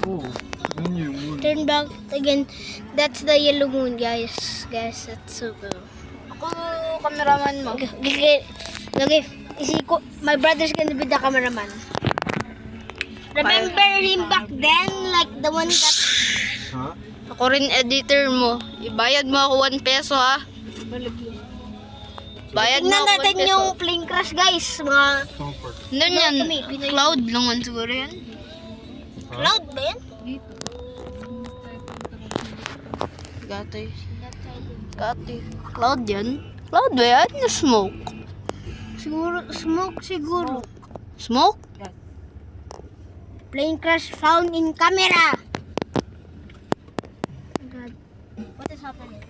Oh, yun yung moon. Turn back again. That's the yellow moon, guys. Guys, that's so cool. Ako, cameraman mo. Okay, my brother's gonna be the cameraman. Remember him back then, like the one that... Ha? Ako rin editor mo. Ibayad mo ako 1 peso ha. Bayad mo Tingnan ako 1 natin peso. yung plane crash, guys. Mga Comfort. Ano yan? kami, Pinoy. Cloud lang man siguro yan. Cloud ba yan? Gatoy. Gatoy. Cloud yan? Cloud ba yan? Na smoke. Siguro, smoke siguro. Smoke? Plane crash found in camera. Oh God. What is happening?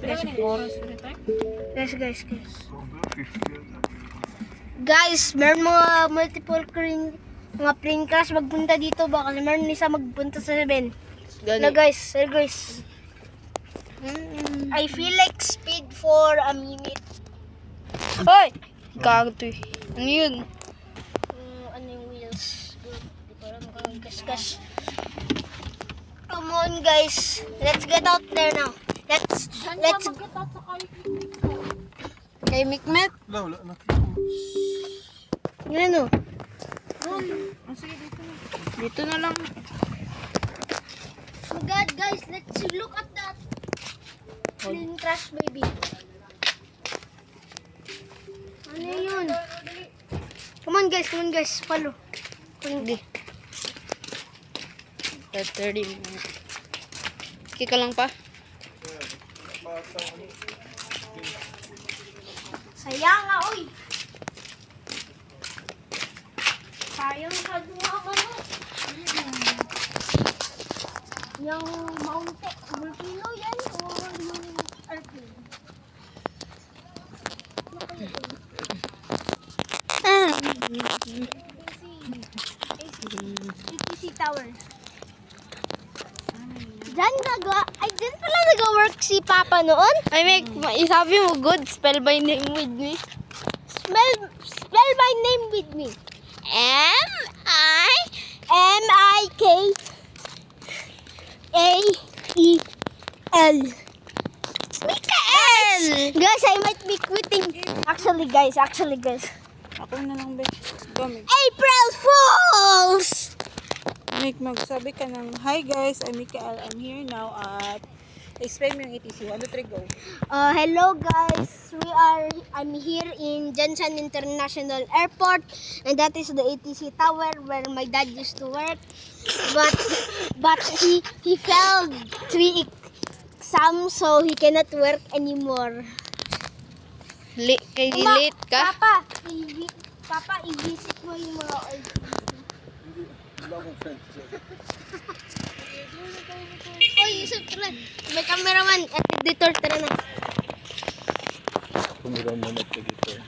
Guys. Guys, meron mga multiple mga plane crash magpunta dito ba? Kasi meron isa magpunta sa 7. Gani. No guys, I feel like speed for a minute. Hoy! Gatoy. Ano yun? Ano yung wheels? Di ko alam kung gasgas. Come on guys, let's get out there now. Let's Kay Mikmet? Wala na. Yan o. Dito na lang. Oh God guys, let's look at that plane crash baby. Ano yun? Come on guys, follow. Hindi. 30 minutes. Kika lang pa. Sayang nga, oy. Sayang sa duha ka no. Yung volcano yan o yung airplane? ATC Tower. Diyan pala nag-work si Papa noon. Ay, Mik, isabi mo good. Spell by name with me. Spell my name with me. M-I-K-A-E-L. Mikael! Guys, I might be quitting. Actually, guys. Ako na lang, Bek. Gamit. April Fools! Mik, magsabi ka ng, hi guys, I'm Mikael. I'm here now at, explain mo yung ETC. 1, 2, 3, go. Hello guys, I'm here in Jensen International Airport, and that is the ATC Tower where my dad used to work. But he failed 3 exams, so he cannot work anymore. Kay late ka? Papa, i-visit mo yung mga old. Wala akong friends. Oy, Yusuf, tara. May cameraman at editor, tara na. Kumiraman at dito.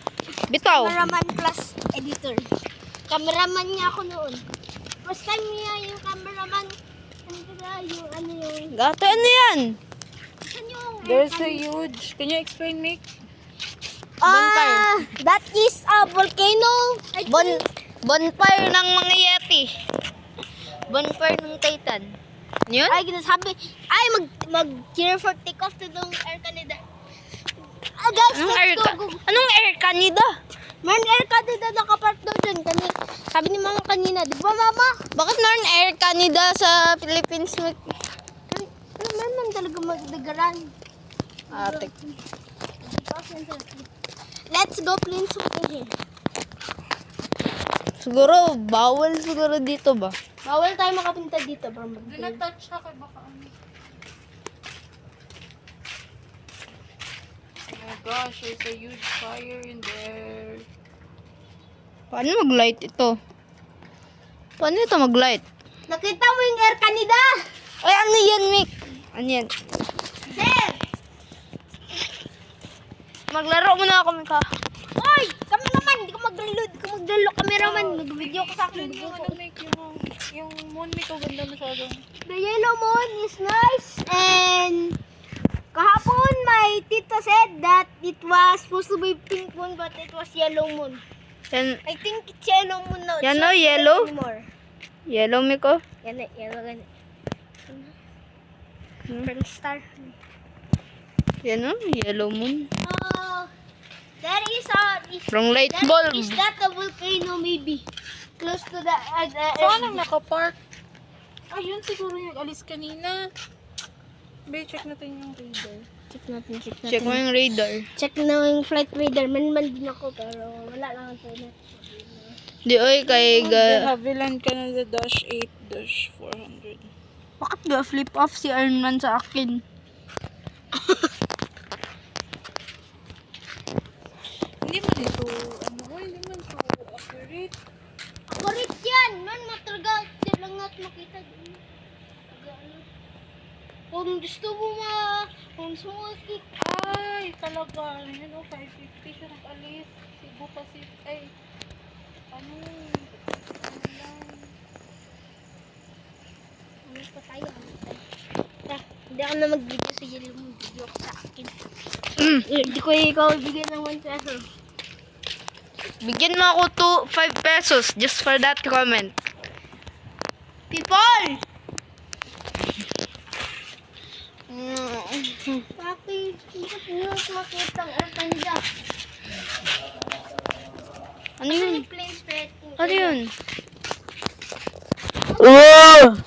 Bitaw. Cameraman plus editor. Cameraman niya ako noon. First time niya yung cameraman. Yung ano yung... Gato, ano yan? Saan yung... There's a huge, can you explain, Mik? That is a volcano. Bonfire ng mga Yeti. Bonfire ng Titan. Yun? Ay, ginasabi. Ay, mag-cheer for take-off to ng Air Canada. Guys, Anong Air Canada? Man, Air Canada nakapark daw dyan. Sabi ni mama kanina, di ba mama? Bakit meron Air Canada sa Philippines? Meron talaga magdagaran. Atik. Let's go plane simulation. Siguro, bawal siguro dito ba? Bawal tayo makapunta dito, bro. Do not touch na kay baka ano. Oh my gosh, there's a huge fire in there. Paano mag-light ito? Paano ito mag-light? Nakita mo yung Air Canada? Ay, ano yan, Mick? Ano yan? Sir! Maglaro muna ako, Mika. Oy! Kami naman! Hindi ko maglalo. Cameraman. Mag-video ko sa akin. Yung moon, Mick, ganda masyado. The yellow moon is nice. And kahapon, my tito said that it was supposed to be pink moon, but it was yellow moon. Yan, I think it's yellow moon now. Yan It's not o, yellow? red anymore. yellow Miko. Yan na, yellow gani. Hmm. Prince Star. Yan o, yellow moon. Oh, that is a... Wrong light That, bulb. is that a volcano maybe? Close to the... Saan ang nakapark? Ayun siguro yung alis kanina. Be, check natin yung radar. Check natin. Check mo yung radar. Check na yung flight radar. Man din ako pero wala lang ang internet. Di oy, kay The Havilland Canada -8-400. Bakit ga flip off si Ironman sa akin? Hindi man ito, hindi man ito accurate. Correct yan! Man, matraga. Lang nga makita din. Kung gusto mo kung gusto mo kick, Ay, talaga. Yun o, 550 siya nag-alis. Cebu Pacific. Ay, ano lang. ano pa tayo? Hindi ako na mag-video sa yellow mo. Video ako sa akin. Hindi ko ikaw bigyan ng 1 peso. Bigyan mo ako 5 pesos just for that comment. People! Papi, bakit nyo makita ang Arcanja? Ano yun? Place, Ano yun? Oh!